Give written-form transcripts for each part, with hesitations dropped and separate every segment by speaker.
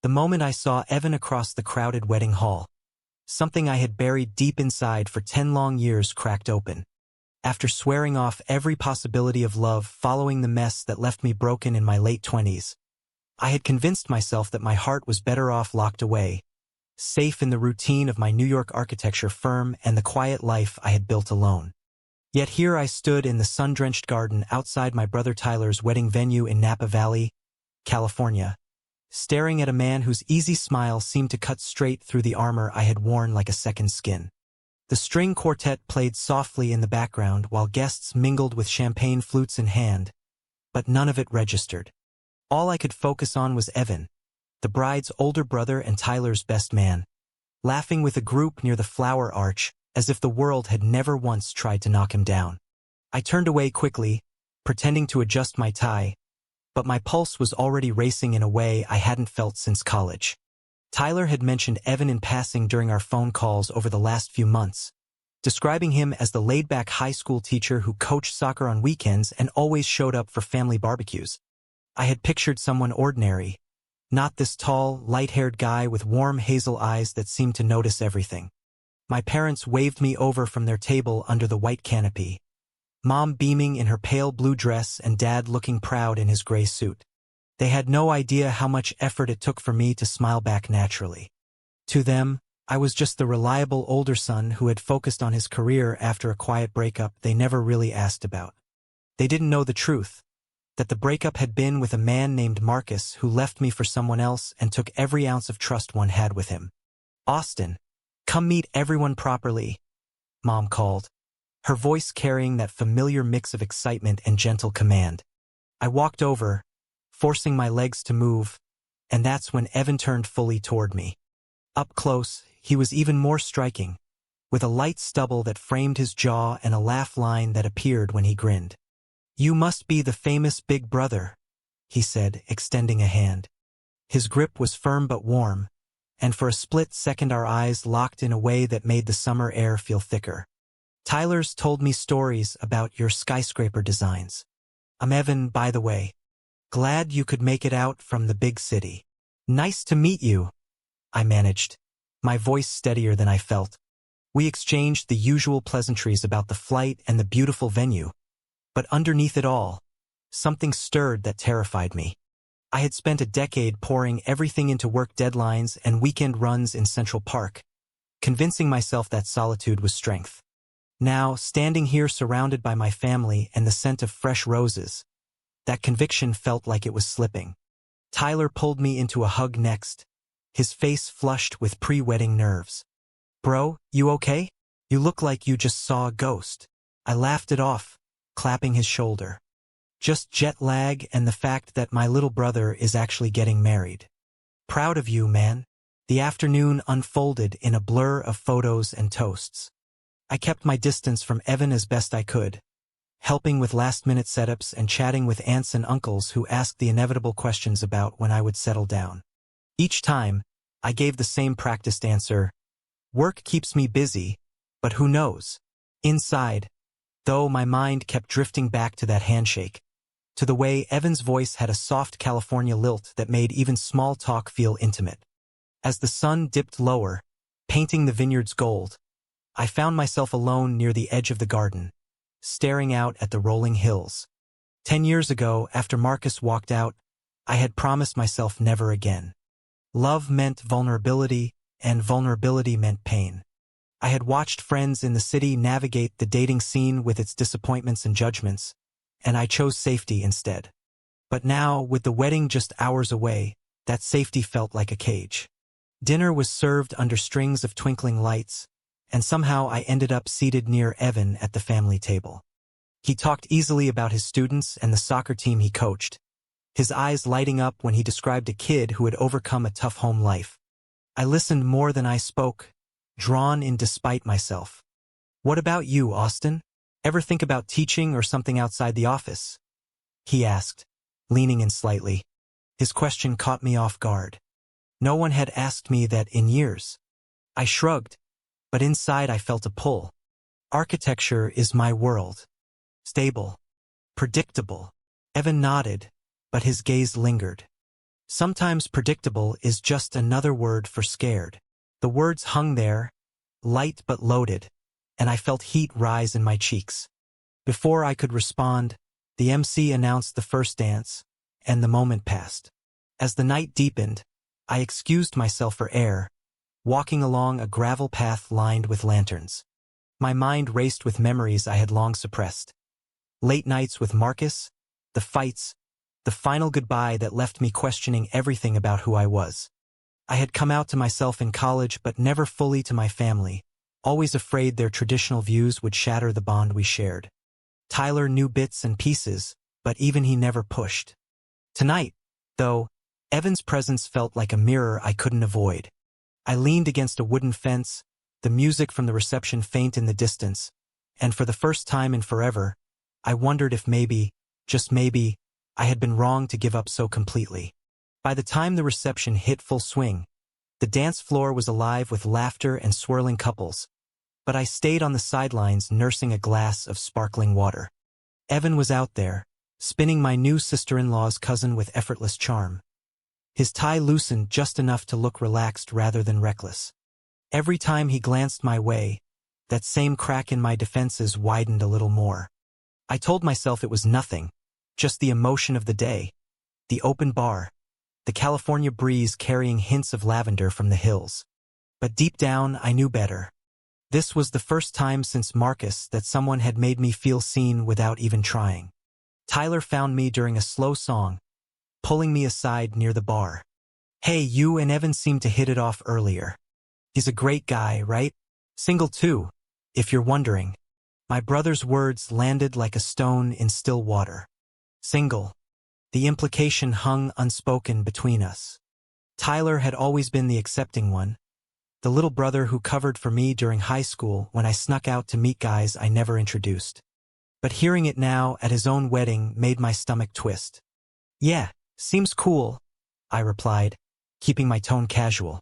Speaker 1: The moment I saw Evan across the crowded wedding hall, something I had buried deep inside for 10 long years cracked open. After swearing off every possibility of love following the mess that left me broken in my late 20s, I had convinced myself that my heart was better off locked away, safe in the routine of my New York architecture firm and the quiet life I had built alone. Yet here I stood in the sun-drenched garden outside my brother Tyler's wedding venue in Napa Valley, California, staring at a man whose easy smile seemed to cut straight through the armor I had worn like a second skin. The string quartet played softly in the background while guests mingled with champagne flutes in hand, but none of it registered. All I could focus on was Evan, the bride's older brother and Tyler's best man, laughing with a group near the flower arch as if the world had never once tried to knock him down. I turned away quickly, pretending to adjust my tie, but my pulse was already racing in a way I hadn't felt since college. Tyler had mentioned Evan in passing during our phone calls over the last few months, describing him as the laid-back high school teacher who coached soccer on weekends and always showed up for family barbecues. I had pictured someone ordinary, not this tall, light-haired guy with warm hazel eyes that seemed to notice everything. My parents waved me over from their table under the white canopy, Mom beaming in her pale blue dress and Dad looking proud in his gray suit. They had no idea how much effort it took for me to smile back naturally. To them, I was just the reliable older son who had focused on his career after a quiet breakup they never really asked about. They didn't know the truth, that the breakup had been with a man named Marcus who left me for someone else and took every ounce of trust one had with him. "Austin, come meet everyone properly," Mom called, her voice carrying that familiar mix of excitement and gentle command. I walked over, forcing my legs to move, and that's when Evan turned fully toward me. Up close, he was even more striking, with a light stubble that framed his jaw and a laugh line that appeared when he grinned. "You must be the famous big brother," he said, extending a hand. His grip was firm but warm, and for a split second our eyes locked in a way that made the summer air feel thicker. "Tyler's told me stories about your skyscraper designs. I'm Evan, by the way. Glad you could make it out from the big city." "Nice to meet you," I managed, my voice steadier than I felt. We exchanged the usual pleasantries about the flight and the beautiful venue, but underneath it all, something stirred that terrified me. I had spent a decade pouring everything into work deadlines and weekend runs in Central Park, convincing myself that solitude was strength. Now, standing here surrounded by my family and the scent of fresh roses, that conviction felt like it was slipping. Tyler pulled me into a hug next, his face flushed with pre-wedding nerves. "Bro, you okay? You look like you just saw a ghost." I laughed it off, clapping his shoulder. "Just jet lag and the fact that my little brother is actually getting married. Proud of you, man." The afternoon unfolded in a blur of photos and toasts. I kept my distance from Evan as best I could, helping with last-minute setups and chatting with aunts and uncles who asked the inevitable questions about when I would settle down. Each time, I gave the same practiced answer: "Work keeps me busy, but who knows?" Inside, though, my mind kept drifting back to that handshake, to the way Evan's voice had a soft California lilt that made even small talk feel intimate. As the sun dipped lower, painting the vineyards gold, I found myself alone near the edge of the garden, staring out at the rolling hills. 10 years ago, after Marcus walked out, I had promised myself never again. Love meant vulnerability, and vulnerability meant pain. I had watched friends in the city navigate the dating scene with its disappointments and judgments, and I chose safety instead. But now, with the wedding just hours away, that safety felt like a cage. Dinner was served under strings of twinkling lights, and somehow I ended up seated near Evan at the family table. He talked easily about his students and the soccer team he coached, his eyes lighting up when he described a kid who had overcome a tough home life. I listened more than I spoke, drawn in despite myself. "What about you, Austin? Ever think about teaching or something outside the office?" he asked, leaning in slightly. His question caught me off guard. No one had asked me that in years. I shrugged, but inside I felt a pull. Architecture is my world. Stable. Predictable. Evan nodded, but his gaze lingered. Sometimes predictable is just another word for scared. The words hung there, light but loaded, and I felt heat rise in my cheeks. Before I could respond, the MC announced the first dance, and the moment passed. As the night deepened, I excused myself for air, walking along a gravel path lined with lanterns. My mind raced with memories I had long suppressed. Late nights with Marcus, the fights, the final goodbye that left me questioning everything about who I was. I had come out to myself in college but never fully to my family, always afraid their traditional views would shatter the bond we shared. Tyler knew bits and pieces, but even he never pushed. Tonight, though, Evan's presence felt like a mirror I couldn't avoid. I leaned against a wooden fence, the music from the reception faint in the distance, and for the first time in forever, I wondered if maybe, just maybe, I had been wrong to give up so completely. By the time the reception hit full swing, the dance floor was alive with laughter and swirling couples, but I stayed on the sidelines nursing a glass of sparkling water. Evan was out there, spinning my new sister-in-law's cousin with effortless charm. His tie loosened just enough to look relaxed rather than reckless. Every time he glanced my way, that same crack in my defenses widened a little more. I told myself it was nothing, just the emotion of the day, the open bar, the California breeze carrying hints of lavender from the hills. But deep down, I knew better. This was the first time since Marcus that someone had made me feel seen without even trying. Tyler found me during a slow song, pulling me aside near the bar. "Hey, you and Evan seemed to hit it off earlier. He's a great guy, right? Single too, if you're wondering." My brother's words landed like a stone in still water. Single. The implication hung unspoken between us. Tyler had always been the accepting one, the little brother who covered for me during high school when I snuck out to meet guys I never introduced. But hearing it now at his own wedding made my stomach twist. "Yeah, seems cool," I replied, keeping my tone casual.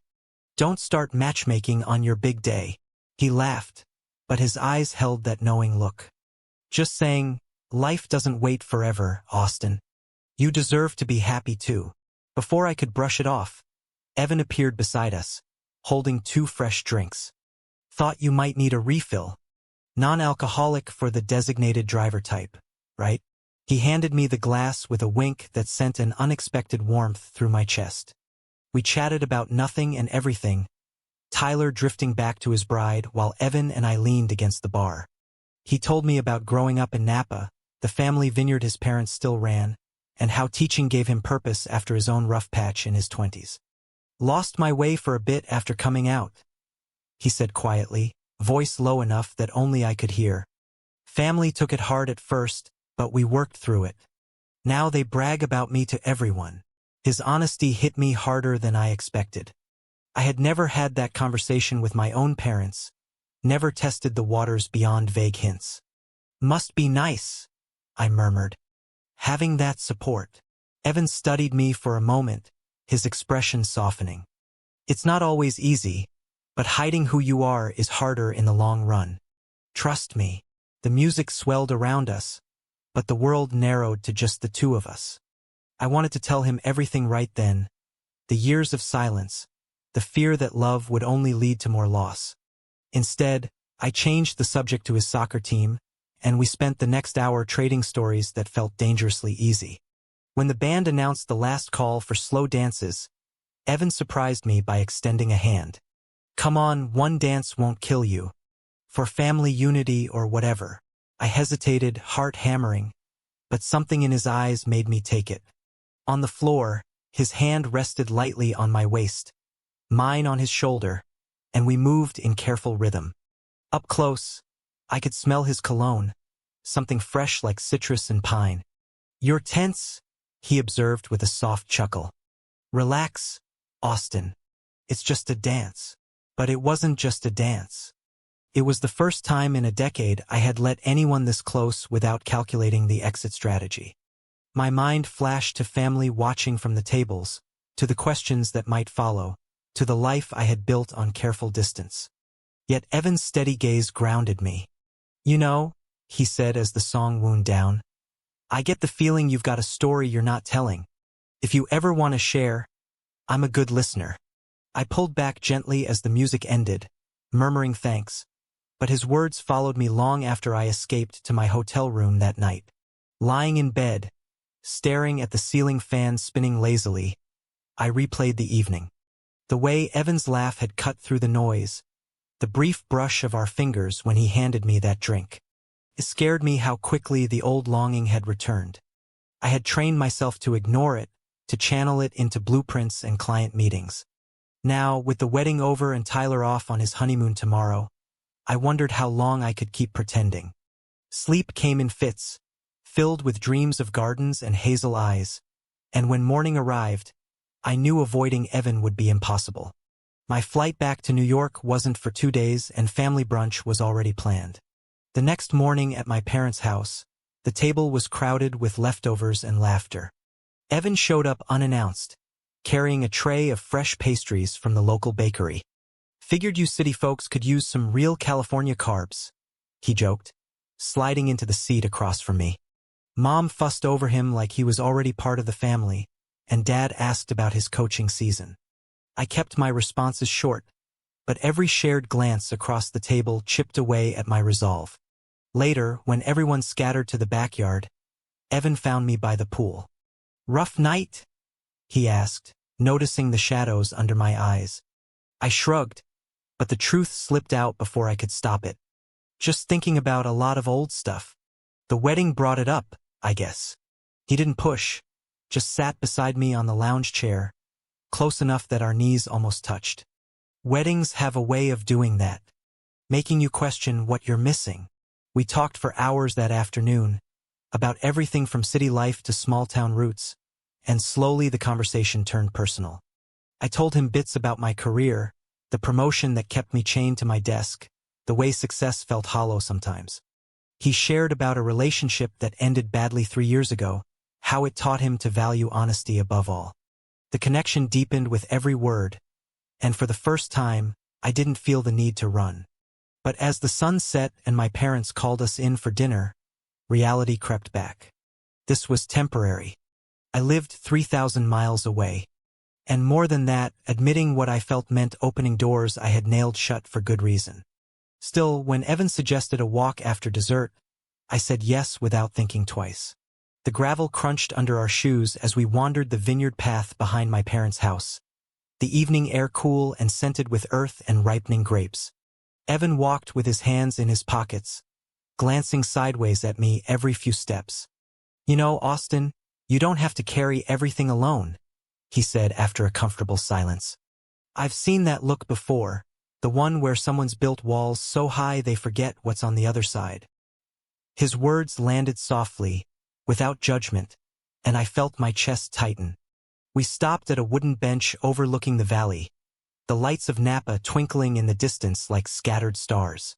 Speaker 1: "Don't start matchmaking on your big day." He laughed, but his eyes held that knowing look. "Just saying, life doesn't wait forever, Austin. You deserve to be happy too." Before I could brush it off, Evan appeared beside us, holding 2 fresh drinks. "Thought you might need a refill. Non-alcoholic for the designated driver type, right?" He handed me the glass with a wink that sent an unexpected warmth through my chest. We chatted about nothing and everything, Tyler drifting back to his bride while Evan and I leaned against the bar. He told me about growing up in Napa, the family vineyard his parents still ran, and how teaching gave him purpose after his own rough patch in his 20s. "Lost my way for a bit after coming out," he said quietly, voice low enough that only I could hear. "Family took it hard at first, but we worked through it. Now they brag about me to everyone." His honesty hit me harder than I expected. I had never had that conversation with my own parents, never tested the waters beyond vague hints. "Must be nice," I murmured. "Having that support." Evan studied me for a moment, his expression softening. "It's not always easy, but hiding who you are is harder in the long run. Trust me." The music swelled around us, but the world narrowed to just the 2 of us. I wanted to tell him everything right then, the years of silence, the fear that love would only lead to more loss. Instead, I changed the subject to his soccer team, and we spent the next hour trading stories that felt dangerously easy. When the band announced the last call for slow dances, Evan surprised me by extending a hand. "Come on, one dance won't kill you. For family unity or whatever." I hesitated, heart hammering, but something in his eyes made me take it. On the floor, his hand rested lightly on my waist, mine on his shoulder, and we moved in careful rhythm. Up close, I could smell his cologne, something fresh like citrus and pine. "You're tense," he observed with a soft chuckle. "Relax, Austin. It's just a dance." But it wasn't just a dance. It was the first time in a decade I had let anyone this close without calculating the exit strategy. My mind flashed to family watching from the tables, to the questions that might follow, to the life I had built on careful distance. Yet Evan's steady gaze grounded me. "You know," he said as the song wound down, "I get the feeling you've got a story you're not telling. If you ever want to share, I'm a good listener. I pulled back gently as the music ended, murmuring thanks, but his words followed me long after I escaped to my hotel room that night. Lying in bed, staring at the ceiling fan spinning lazily, I replayed the evening. The way Evan's laugh had cut through the noise, the brief brush of our fingers when he handed me that drink. It scared me how quickly the old longing had returned. I had trained myself to ignore it, to channel it into blueprints and client meetings. Now, with the wedding over and Tyler off on his honeymoon tomorrow, I wondered how long I could keep pretending. Sleep came in fits, filled with dreams of gardens and hazel eyes, and when morning arrived, I knew avoiding Evan would be impossible. My flight back to New York wasn't for 2 days and family brunch was already planned. The next morning at my parents' house, the table was crowded with leftovers and laughter. Evan showed up unannounced, carrying a tray of fresh pastries from the local bakery. "Figured you city folks could use some real California carbs," he joked, sliding into the seat across from me. Mom fussed over him like he was already part of the family, and Dad asked about his coaching season. I kept my responses short, but every shared glance across the table chipped away at my resolve. Later, when everyone scattered to the backyard, Evan found me by the pool. "Rough night?" he asked, noticing the shadows under my eyes. I shrugged, but the truth slipped out before I could stop it. "Just thinking about a lot of old stuff. The wedding brought it up, I guess." He didn't push, just sat beside me on the lounge chair, close enough that our knees almost touched. Weddings have a way of doing that, making you question what you're missing. We talked for hours that afternoon, about everything from city life to small-town roots, and slowly the conversation turned personal. I told him bits about my career, the promotion that kept me chained to my desk, the way success felt hollow sometimes. He shared about a relationship that ended badly 3 years ago, how it taught him to value honesty above all. The connection deepened with every word, and for the first time, I didn't feel the need to run. But as the sun set and my parents called us in for dinner, reality crept back. This was temporary. I lived 3,000 miles away. And more than that, admitting what I felt meant opening doors I had nailed shut for good reason. Still, when Evan suggested a walk after dessert, I said yes without thinking twice. The gravel crunched under our shoes as we wandered the vineyard path behind my parents' house. The evening air cool and scented with earth and ripening grapes. Evan walked with his hands in his pockets, glancing sideways at me every few steps. "You know, Austin, you don't have to carry everything alone," he said after a comfortable silence. "I've seen that look before, the one where someone's built walls so high they forget what's on the other side." His words landed softly, without judgment, and I felt my chest tighten. We stopped at a wooden bench overlooking the valley, the lights of Napa twinkling in the distance like scattered stars.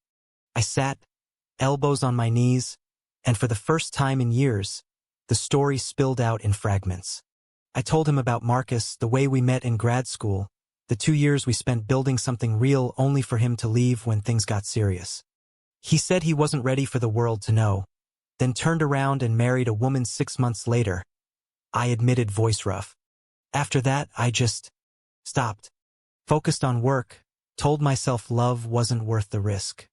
Speaker 1: I sat, elbows on my knees, and for the first time in years, the story spilled out in fragments. I told him about Marcus, the way we met in grad school, the 2 years we spent building something real only for him to leave when things got serious. He said he wasn't ready for the world to know, then turned around and married a woman 6 months later. I admitted, voice rough. After that, I just stopped. Focused on work, told myself love wasn't worth the risk.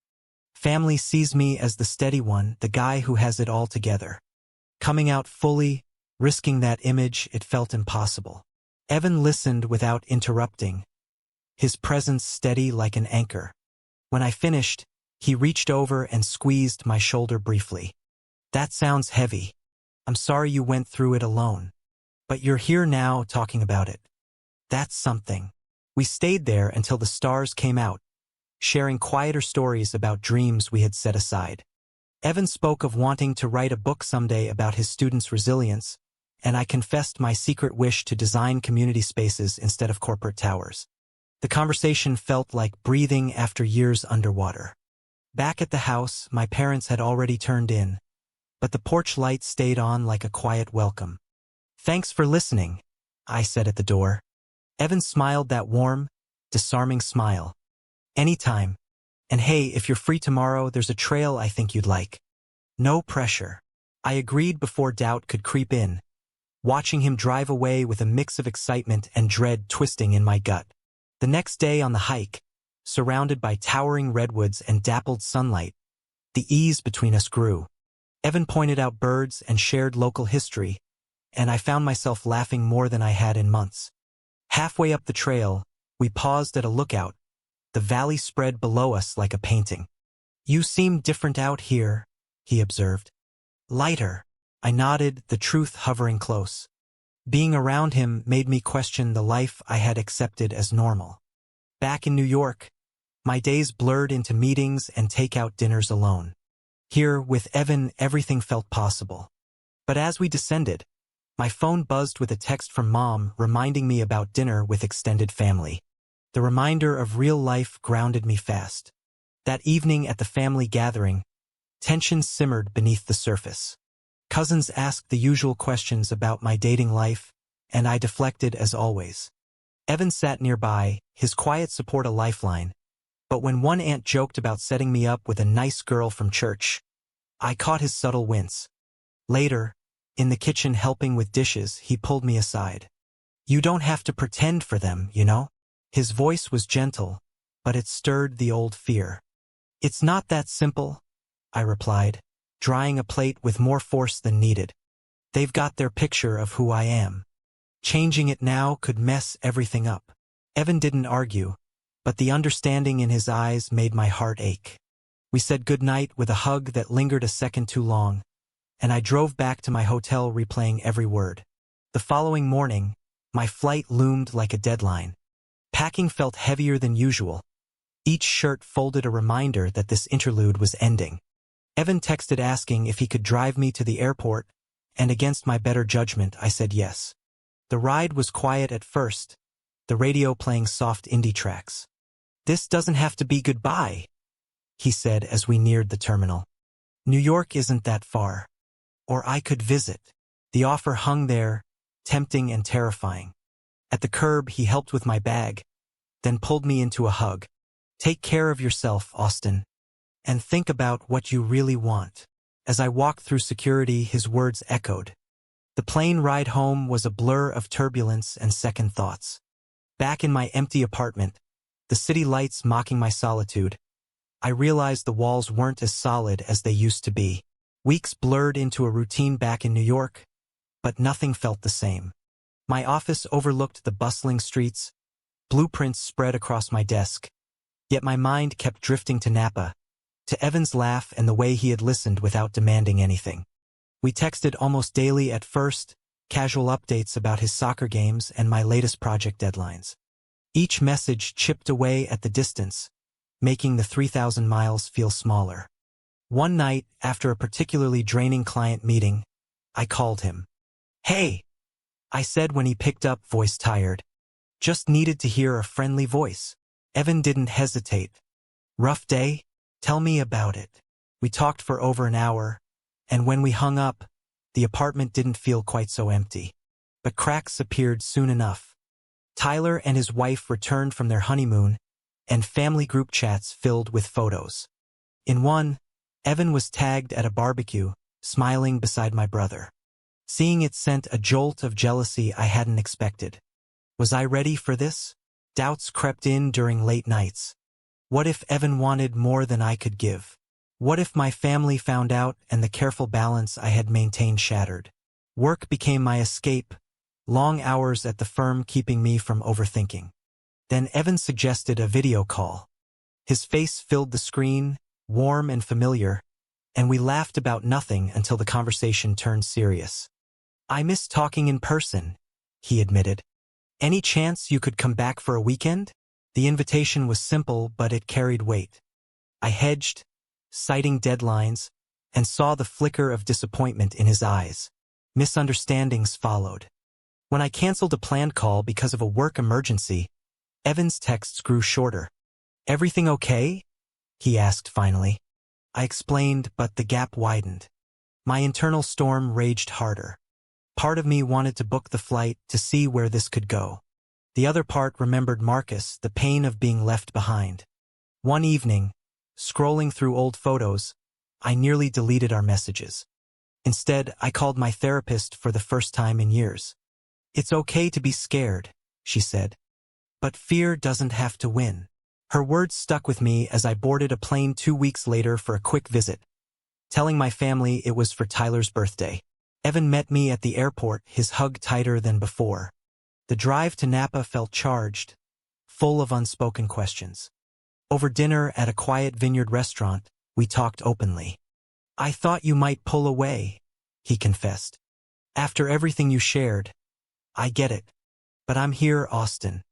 Speaker 1: Family sees me as the steady one, the guy who has it all together. Coming out fully, risking that image, it felt impossible. Evan listened without interrupting, his presence steady like an anchor. When I finished, he reached over and squeezed my shoulder briefly. "That sounds heavy. I'm sorry you went through it alone. But you're here now talking about it. That's something." We stayed there until the stars came out, sharing quieter stories about dreams we had set aside. Evan spoke of wanting to write a book someday about his students' resilience, and I confessed my secret wish to design community spaces instead of corporate towers. The conversation felt like breathing after years underwater. Back at the house, my parents had already turned in, but the porch light stayed on like a quiet welcome. "Thanks for listening," I said at the door. Evan smiled that warm, disarming smile. "Anytime. And hey, if you're free tomorrow, there's a trail I think you'd like." No pressure. I agreed before doubt could creep in. watching him drive away with a mix of excitement and dread twisting in my gut. The next day on the hike, surrounded by towering redwoods and dappled sunlight, the ease between us grew. Evan pointed out birds and shared local history, and I found myself laughing more than I had in months. Halfway up the trail, we paused at a lookout. The valley spread below us like a painting. "You seem different out here," he observed. "Lighter." I nodded, the truth hovering close. Being around him made me question the life I had accepted as normal. Back in New York, my days blurred into meetings and takeout dinners alone. Here, with Evan, everything felt possible. But as we descended, my phone buzzed with a text from Mom reminding me about dinner with extended family. The reminder of real life grounded me fast. That evening at the family gathering, tension simmered beneath the surface. Cousins asked the usual questions about my dating life, and I deflected as always. Evan sat nearby, his quiet support a lifeline, but when one aunt joked about setting me up with a nice girl from church, I caught his subtle wince. Later, in the kitchen helping with dishes, he pulled me aside. "You don't have to pretend for them, you know?" His voice was gentle, but it stirred the old fear. "It's not that simple," I replied, drying a plate with more force than needed. "They've got their picture of who I am. Changing it now could mess everything up." Evan didn't argue, but the understanding in his eyes made my heart ache. We said goodnight with a hug that lingered a second too long, and I drove back to my hotel replaying every word. The following morning, my flight loomed like a deadline. Packing felt heavier than usual. Each shirt folded a reminder that this interlude was ending. Evan texted asking if he could drive me to the airport, and against my better judgment, I said yes. The ride was quiet at first, the radio playing soft indie tracks. "This doesn't have to be goodbye," he said as we neared the terminal. "New York isn't that far. Or I could visit." The offer hung there, tempting and terrifying. At the curb, he helped with my bag, then pulled me into a hug. "Take care of yourself, Austin. And think about what you really want." As I walked through security, his words echoed. The plane ride home was a blur of turbulence and second thoughts. Back in my empty apartment, the city lights mocking my solitude, I realized the walls weren't as solid as they used to be. Weeks blurred into a routine back in New York, but nothing felt the same. My office overlooked the bustling streets, blueprints spread across my desk, yet my mind kept drifting to Napa, to Evan's laugh and the way he had listened without demanding anything. We texted almost daily at first, casual updates about his soccer games and my latest project deadlines. Each message chipped away at the distance, making the 3,000 miles feel smaller. One night, after a particularly draining client meeting, I called him. "Hey," I said when he picked up, voice tired. "Just needed to hear a friendly voice." Evan didn't hesitate. "Rough day? Tell me about it." We talked for over an hour, and when we hung up, the apartment didn't feel quite so empty. But cracks appeared soon enough. Tyler and his wife returned from their honeymoon, and family group chats filled with photos. In one, Evan was tagged at a barbecue, smiling beside my brother. Seeing it sent a jolt of jealousy I hadn't expected. Was I ready for this? Doubts crept in during late nights. What if Evan wanted more than I could give? What if my family found out and the careful balance I had maintained shattered? Work became my escape, long hours at the firm keeping me from overthinking. Then Evan suggested a video call. His face filled the screen, warm and familiar, and we laughed about nothing until the conversation turned serious. "I miss talking in person," he admitted. "Any chance you could come back for a weekend?" The invitation was simple, but it carried weight. I hedged, citing deadlines, and saw the flicker of disappointment in his eyes. Misunderstandings followed. When I canceled a planned call because of a work emergency, Evan's texts grew shorter. "Everything okay?" he asked finally. I explained, but the gap widened. My internal storm raged harder. Part of me wanted to book the flight to see where this could go. The other part remembered Marcus, the pain of being left behind. One evening, scrolling through old photos, I nearly deleted our messages. Instead, I called my therapist for the first time in years. "It's okay to be scared," she said. "But fear doesn't have to win." Her words stuck with me as I boarded a plane 2 weeks later for a quick visit, telling my family it was for Tyler's birthday. Evan met me at the airport, his hug tighter than before. The drive to Napa felt charged, full of unspoken questions. Over dinner at a quiet vineyard restaurant, we talked openly. "I thought you might pull away," he confessed. "After everything you shared." "I get it. But I'm here, Austin.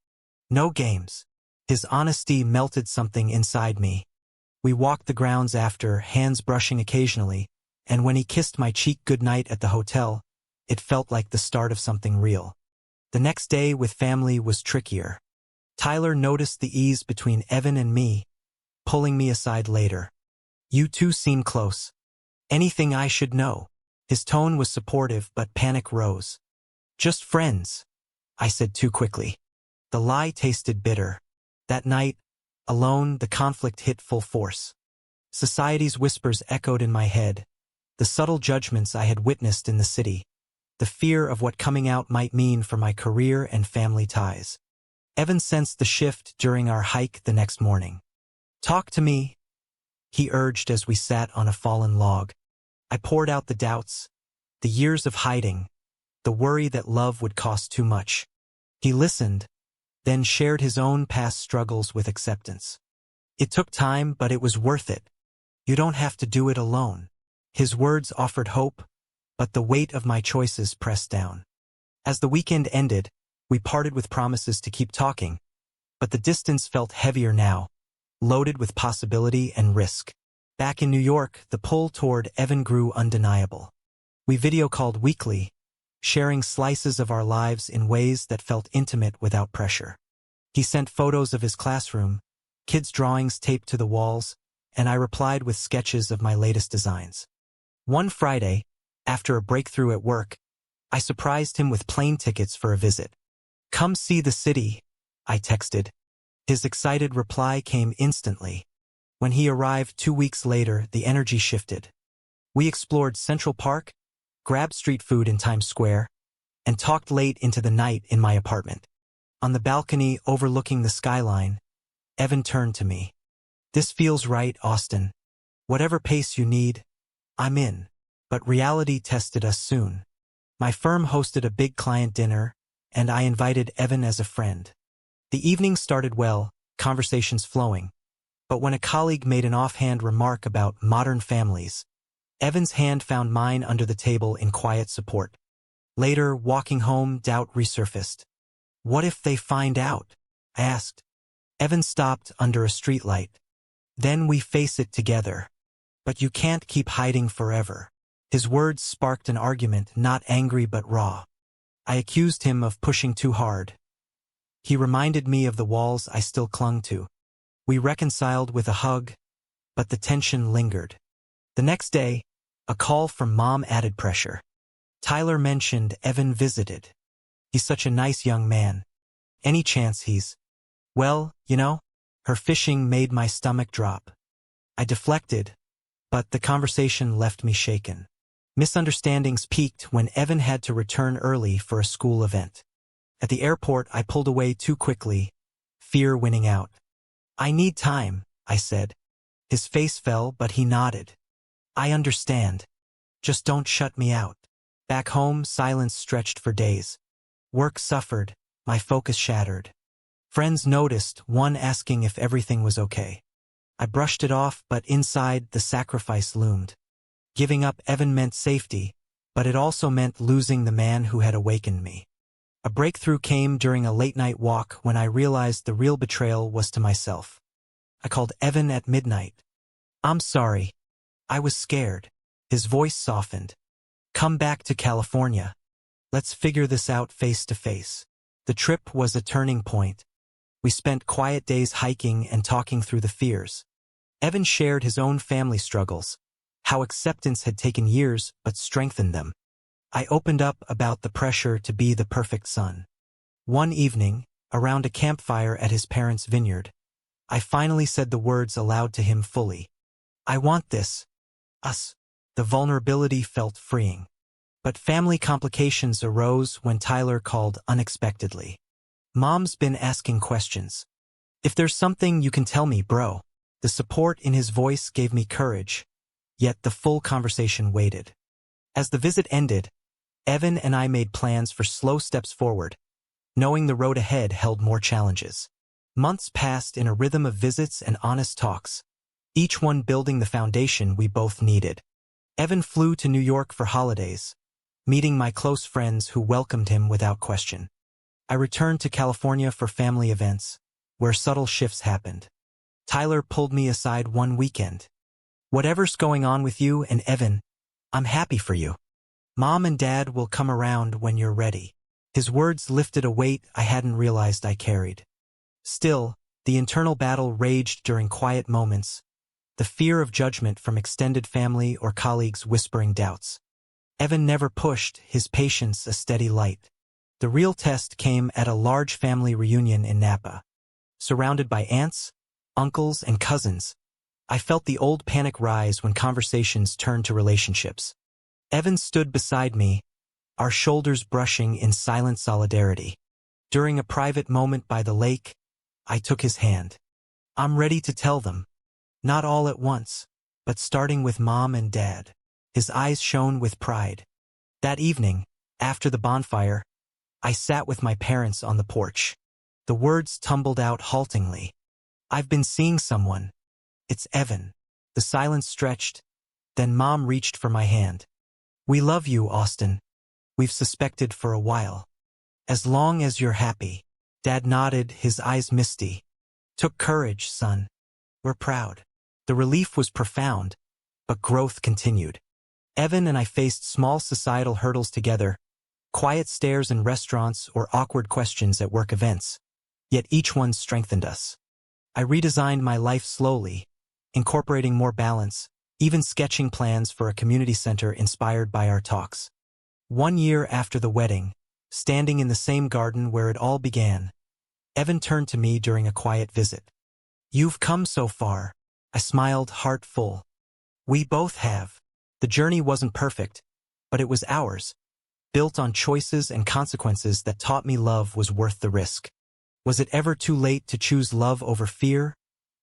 Speaker 1: No games." His honesty melted something inside me. We walked the grounds after, hands brushing occasionally, and when he kissed my cheek goodnight at the hotel, it felt like the start of something real. The next day with family was trickier. Tyler noticed the ease between Evan and me, pulling me aside later. "You two seem close. Anything I should know?" His tone was supportive, but panic rose. "Just friends," I said too quickly. The lie tasted bitter. That night, alone, the conflict hit full force. Society's whispers echoed in my head, the subtle judgments I had witnessed in the city, the fear of what coming out might mean for my career and family ties. Evan sensed the shift during our hike the next morning. "Talk to me," he urged as we sat on a fallen log. I poured out the doubts, the years of hiding, the worry that love would cost too much. He listened, then shared his own past struggles with acceptance. "It took time, but it was worth it. You don't have to do it alone." His words offered hope, but the weight of my choices pressed down. As the weekend ended, we parted with promises to keep talking, but the distance felt heavier now, loaded with possibility and risk. Back in New York, the pull toward Evan grew undeniable. We video-called weekly, sharing slices of our lives in ways that felt intimate without pressure. He sent photos of his classroom, kids' drawings taped to the walls, and I replied with sketches of my latest designs. One Friday, after a breakthrough at work, I surprised him with plane tickets for a visit. "Come see the city," I texted. His excited reply came instantly. When he arrived 2 weeks later, the energy shifted. We explored Central Park, grabbed street food in Times Square, and talked late into the night in my apartment. On the balcony overlooking the skyline, Evan turned to me. "This feels right, Austin. Whatever pace you need, I'm in." But reality tested us soon. My firm hosted a big client dinner, and I invited Evan as a friend. The evening started well, conversations flowing. But when a colleague made an offhand remark about modern families, Evan's hand found mine under the table in quiet support. Later, walking home, doubt resurfaced. "What if they find out?" I asked. Evan stopped under a streetlight. "Then we face it together. But you can't keep hiding forever." His words sparked an argument, not angry but raw. I accused him of pushing too hard. He reminded me of the walls I still clung to. We reconciled with a hug, but the tension lingered. The next day, a call from Mom added pressure. Tyler mentioned Evan visited. "He's such a nice young man. Any chance he's—" "Well, you know," her fishing made my stomach drop. I deflected, but the conversation left me shaken. Misunderstandings peaked when Evan had to return early for a school event. At the airport, I pulled away too quickly, fear winning out. "I need time," I said. His face fell, but he nodded. "I understand. Just don't shut me out." Back home, silence stretched for days. Work suffered, my focus shattered. Friends noticed, one asking if everything was okay. I brushed it off, but inside, the sacrifice loomed. Giving up Evan meant safety, but it also meant losing the man who had awakened me. A breakthrough came during a late-night walk when I realized the real betrayal was to myself. I called Evan at midnight. "I'm sorry. I was scared." His voice softened. "Come back to California. Let's figure this out face to face." The trip was a turning point. We spent quiet days hiking and talking through the fears. Evan shared his own family struggles, how acceptance had taken years but strengthened them. I opened up about the pressure to be the perfect son. One evening, around a campfire at his parents' vineyard, I finally said the words aloud to him fully. "I want this. Us. The vulnerability felt freeing. But family complications arose when Tyler called unexpectedly. Mom's been asking questions. If there's something you can tell me, bro. The support in his voice gave me courage, yet the full conversation waited. As the visit ended, Evan and I made plans for slow steps forward, knowing the road ahead held more challenges. Months passed in a rhythm of visits and honest talks, each one building the foundation we both needed. Evan flew to New York for holidays, meeting my close friends who welcomed him without question. I returned to California for family events, where subtle shifts happened. Tyler pulled me aside one weekend. "Whatever's going on with you and Evan, I'm happy for you. Mom and Dad will come around when you're ready." His words lifted a weight I hadn't realized I carried. Still, the internal battle raged during quiet moments, the fear of judgment from extended family or colleagues whispering doubts. Evan never pushed, his patience a steady light. The real test came at a large family reunion in Napa. Surrounded by aunts, uncles, and cousins, I felt the old panic rise when conversations turned to relationships. Evan stood beside me, our shoulders brushing in silent solidarity. During a private moment by the lake, I took his hand. "I'm ready to tell them. Not all at once, but starting with Mom and Dad." His eyes shone with pride. That evening, after the bonfire, I sat with my parents on the porch. The words tumbled out haltingly. "I've been seeing someone. It's Evan." The silence stretched, then Mom reached for my hand. "We love you, Austin. We've suspected for a while. As long as you're happy." Dad nodded, his eyes misty. "Took courage, son. We're proud." The relief was profound, but growth continued. Evan and I faced small societal hurdles together, quiet stares in restaurants or awkward questions at work events. Yet each one strengthened us. I redesigned my life slowly, incorporating more balance, even sketching plans for a community center inspired by our talks. 1 year after the wedding, standing in the same garden where it all began, Evan turned to me during a quiet visit. "You've come so far." I smiled, heart full. "We both have." The journey wasn't perfect, but it was ours, built on choices and consequences that taught me love was worth the risk. Was it ever too late to choose love over fear?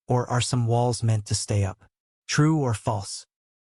Speaker 1: Or are some walls meant to stay up? True or false?